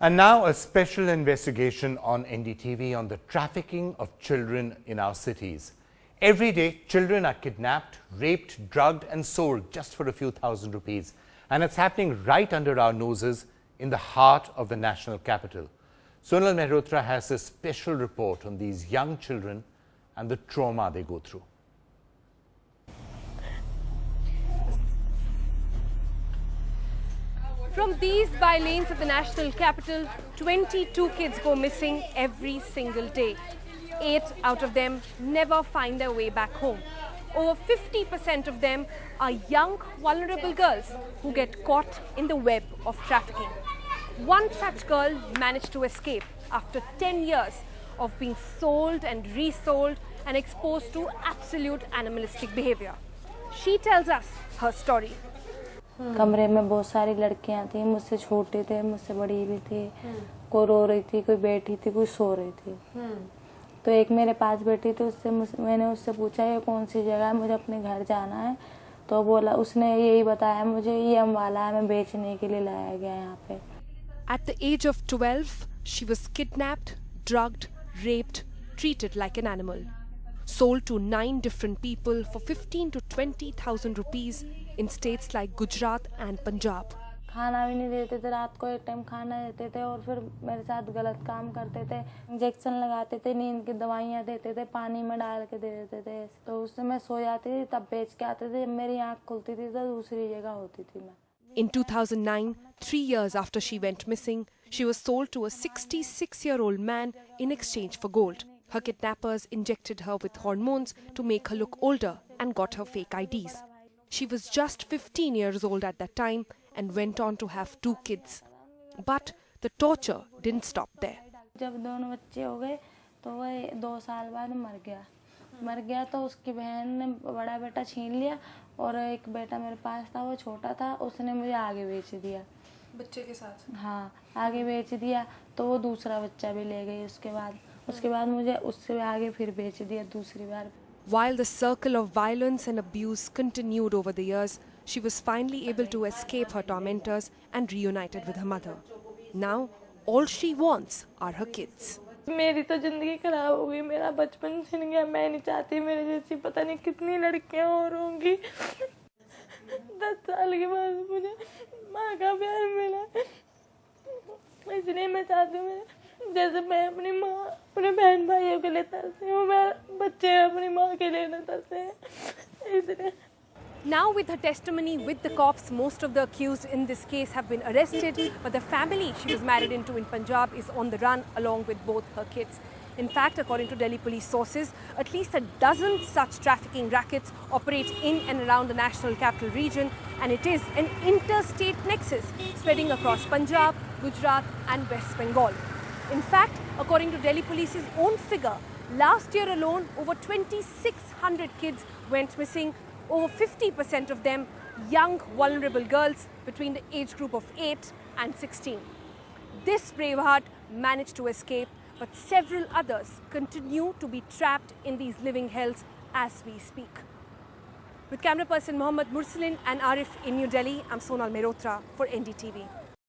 And now a special investigation on NDTV on the trafficking of children in our cities. Every day, children are kidnapped, raped, drugged and sold just for a few thousand rupees. And it's happening right under our noses in the heart of the national capital. Sonal Mehrotra has a special report on these young children and the trauma they go through. From these by-lanes of the national capital, 22 kids go missing every single day. 8 out of them never find their way back home. Over 50% of them are young, vulnerable girls who get caught in the web of trafficking. One such girl managed to escape after 10 years of being sold and resold and exposed to absolute animalistic behavior. She tells us her story. कमरे में बहुत सारी लड़कियां थी, मुझसे छोटी थे, मुझसे बड़ी भी थी, कोई रो रही थी, कोई बैठी थी, कोई सो रही थी। तो एक मेरे पास बैठी थी, मैंने उससे पूछा ये कौन सी जगह है, मुझे अपने घर जाना है। तो बोला, उसने यही बताया मुझे, ये अम्बाला है, मैं बेचने के लिए लाया गया यहाँ पे। At the age of 12, she was kidnapped, drugged, raped, treated like an animal. Sold to 9 different people for 15 to 20,000 rupees in states like Gujarat and Punjab. खाना भी नहीं देते थे, रात को एक टाइम खाना देते थे और फिर मेरे साथ गलत काम करते थे। इंजेक्शन लगाते थे, नींद की दवाइयाँ देते थे, पानी में डाल के दे देते थे। तो उससे मैं सो जाती थी, तब बेच के आते थे। जब मेरी आँख खुलती थी तो दूसरी जगह होती थी मैं। In 2009, 3 years after she went missing, she was sold to a 66-year-old man in exchange for gold. Her kidnappers injected her with hormones to make her look older and got her fake IDs. She was just 15 years old at that time and went on to have 2 kids. But the torture didn't stop there. जब दोनों बच्चे हो गए तो वो 2 साल बाद मर गया तो उसकी बहन ने बड़ा बेटा छीन लिया और एक बेटा मेरे पास था, वो छोटा था, उसने मुझे आगे बेच दिया बच्चे के साथ। हाँ, आगे बेच दिया तो वो दूसरा बच्चा भी ले गई। उसके बाद मुझे उससे आगे फिर बेच दिया दूसरी बार। While the circle of violence and abuse continued over the years, she was finally able to escape her tormentors and reunited with her mother. Now, all she wants are her kids. मेरी तो जिंदगी खराब हो गई, मेरा बचपन छिन गया। मैं नहीं चाहती मेरे जैसी पता नहीं कितनी लड़कियां और होंगी। 10 साल के बाद मुझे माँ का प्यार मिला, इसलिए मैं चाहती हूँ जैसे मैं अपनी माँ अपने बहन भाइयों के लिए तरसती हूँ, मैं बच्चे अपनी माँ के लिए न तरसते हैं, इसलिए। Now with her testimony with the cops, most of the accused in this case have been arrested, but the family she was married into in Punjab is on the run along with both her kids. In fact, according to Delhi police sources, at least a dozen such trafficking rackets operate in and around the national capital region, and it is an interstate nexus spreading across Punjab, Gujarat and West Bengal. In fact, according to Delhi police's own figure, last year alone over 2,600 kids went missing, over 50% of them young, vulnerable girls between the age group of 8 and 16. This braveheart managed to escape, but several others continue to be trapped in these living hells as we speak. With camera person Mohammad Mursalin and Arif in New Delhi, I'm Sonal Mehrotra for NDTV.